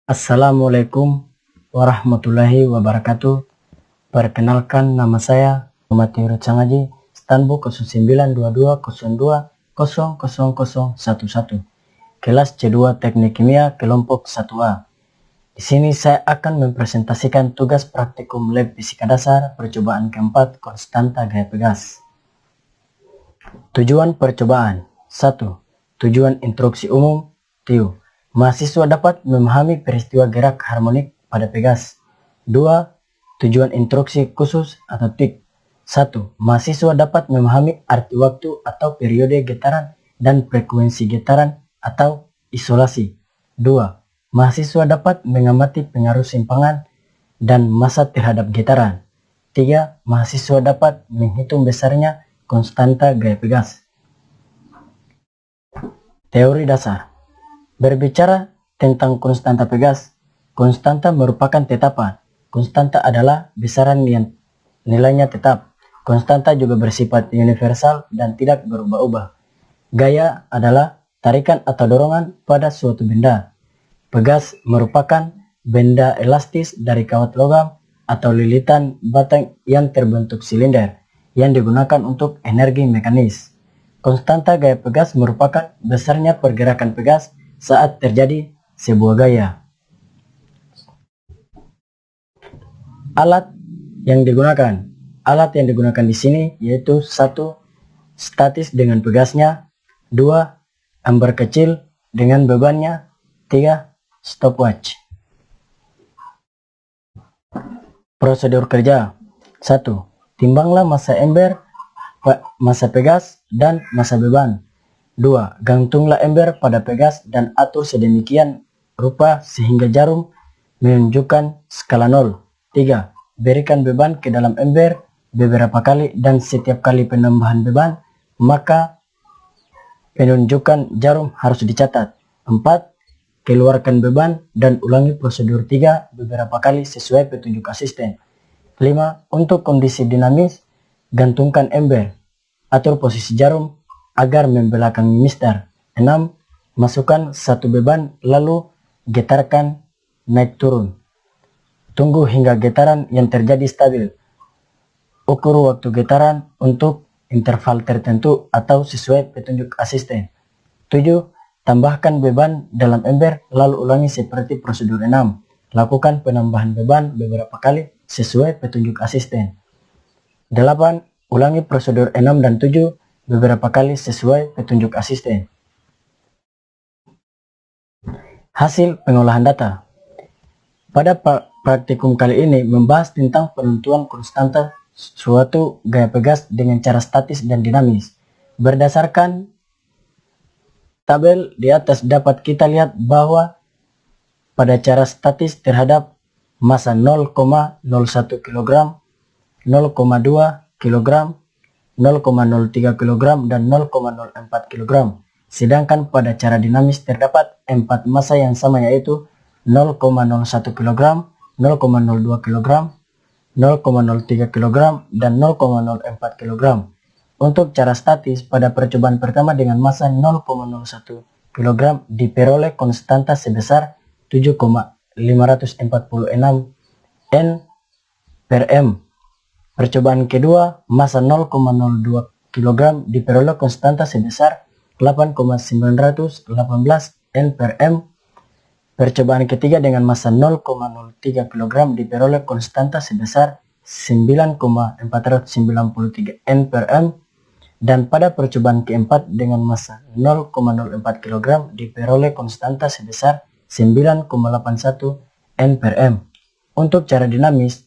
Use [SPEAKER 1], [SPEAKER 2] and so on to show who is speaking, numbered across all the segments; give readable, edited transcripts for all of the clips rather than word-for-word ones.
[SPEAKER 1] Assalamualaikum warahmatullahi wabarakatuh. Perkenalkan, nama saya Muhammad Tirut Sangaji, Stanbook 092202000011, kelas C2 Teknik Kimia kelompok 1A. Di sini saya akan mempresentasikan tugas praktikum lab fisika dasar percobaan keempat konstanta gaya pegas. Tujuan percobaan: 1. Tujuan instruksi umum. TIU. Mahasiswa dapat memahami peristiwa gerak harmonik pada pegas. 2. Tujuan instruksi khusus atau TIK. 1. Mahasiswa dapat memahami arti waktu atau periode getaran dan frekuensi getaran atau isolasi. 2. Mahasiswa dapat mengamati pengaruh simpangan dan massa terhadap getaran. 3. Mahasiswa dapat menghitung besarnya konstanta gaya pegas. Teori dasar. Berbicara tentang konstanta pegas, konstanta merupakan tetapan. Konstanta adalah besaran yang nilainya tetap. Konstanta juga bersifat universal dan tidak berubah-ubah. Gaya adalah tarikan atau dorongan pada suatu benda. Pegas merupakan benda elastis dari kawat logam atau lilitan batang yang terbentuk silinder yang digunakan untuk energi mekanis. Konstanta gaya pegas merupakan besarnya pergerakan pegas saat terjadi sebuah gaya. Alat yang digunakan. Alat yang digunakan di sini yaitu 1. Statis dengan pegasnya. 2. Amber kecil dengan bebannya. 3. Stopwatch. Prosedur kerja. 1. Timbanglah massa ember, massa pegas, dan massa beban. 2. Gantunglah ember pada pegas dan atur sedemikian rupa sehingga jarum menunjukkan skala 0. 3. Berikan beban ke dalam ember beberapa kali dan setiap kali penambahan beban, maka penunjukan jarum harus dicatat. 4. Keluarkan beban dan ulangi prosedur 3 beberapa kali sesuai petunjuk asisten. 5. Untuk kondisi dinamis, gantungkan ember. Atur posisi jarum agar membelakangi mister. 6. Masukkan satu beban lalu getarkan naik turun. Tunggu hingga getaran yang terjadi stabil. Ukur waktu getaran untuk interval tertentu atau sesuai petunjuk asisten. 7. Tambahkan beban dalam ember lalu ulangi seperti prosedur 6. Lakukan penambahan beban beberapa kali sesuai petunjuk asisten. 8. Ulangi prosedur 6 dan 7 beberapa kali sesuai petunjuk asisten. Hasil pengolahan data. Pada praktikum kali ini membahas tentang penentuan konstanta suatu gaya pegas dengan cara statis dan dinamis. Berdasarkan tabel di atas dapat kita lihat bahwa pada cara statis terhadap massa 0,01 kg, 0,2 kg, 0,03 kg, dan 0,04 kg. Sedangkan pada cara dinamis terdapat 4 massa yang sama yaitu 0,01 kg, 0,02 kg, 0,03 kg, dan 0,04 kg. Untuk cara statis, pada percobaan pertama dengan massa 0,01 kg diperoleh konstanta sebesar 7,546 N per M. Percobaan kedua, massa 0,02 kg diperoleh konstanta sebesar 8,918 N per M. Percobaan ketiga dengan massa 0,03 kg diperoleh konstanta sebesar 9,493 N per M. Dan pada percobaan keempat dengan massa 0,04 kg diperoleh konstanta sebesar 9,81 N per M. Untuk cara dinamis,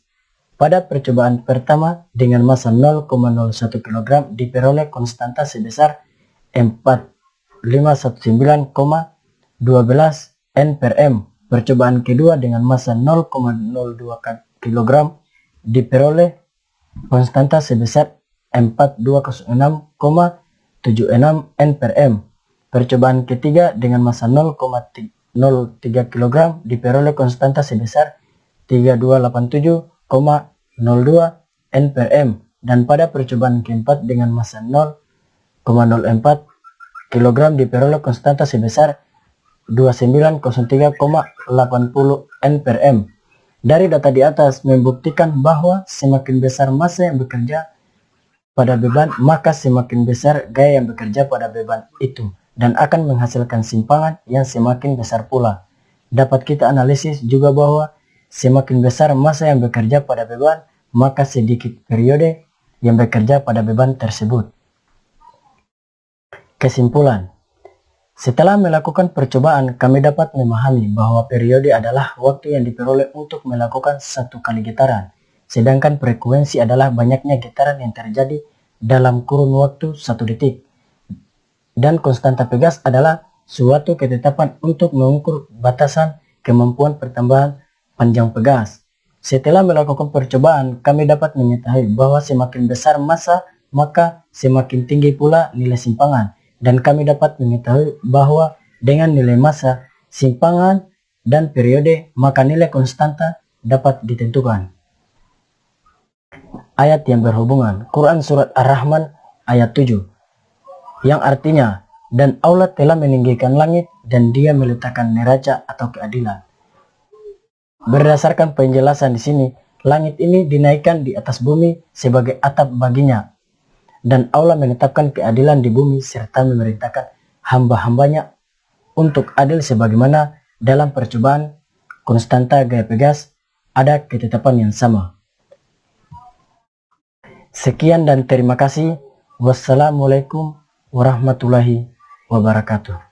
[SPEAKER 1] pada percobaan pertama dengan massa 0,01 kg diperoleh konstanta sebesar 4519,12 N per M. Percobaan kedua dengan massa 0,02 kg diperoleh konstanta sebesar 4206,76 N per M. Percobaan ketiga dengan massa 0,03 kg diperoleh konstanta sebesar 3287,02 N per M. Dan pada percobaan keempat dengan massa 0,04 kg diperoleh konstanta sebesar 2903,80 N per M. Dari data di atas membuktikan bahwa semakin besar massa yang bekerja pada beban, maka semakin besar gaya yang bekerja pada beban itu, dan akan menghasilkan simpangan yang semakin besar pula. Dapat kita analisis juga bahwa semakin besar massa yang bekerja pada beban, maka sedikit periode yang bekerja pada beban tersebut. Kesimpulan. Setelah melakukan percobaan, kami dapat memahami bahwa periode adalah waktu yang diperoleh untuk melakukan satu kali getaran, sedangkan frekuensi adalah banyaknya getaran yang terjadi dalam kurun waktu 1 detik. Dan konstanta Pegas adalah suatu ketetapan untuk mengukur batasan kemampuan pertambahan panjang Pegas. Setelah melakukan percobaan, kami dapat mengetahui bahwa semakin besar massa, maka semakin tinggi pula nilai simpangan. Dan kami dapat mengetahui bahwa dengan nilai massa, simpangan, dan periode, maka nilai konstanta dapat ditentukan. Ayat yang berhubungan. Quran Surat Ar-Rahman ayat 7. Yang artinya, dan Allah telah meninggikan langit dan Dia meletakkan neraca atau keadilan. Berdasarkan penjelasan di sini, langit ini dinaikkan di atas bumi sebagai atap baginya. Dan Allah menetapkan keadilan di bumi serta memerintahkan hamba-hambanya untuk adil sebagaimana dalam percobaan konstanta gaya Pegas ada ketetapan yang sama. Sekian dan terima kasih. Wassalamualaikum warahmatullahi wabarakatuh.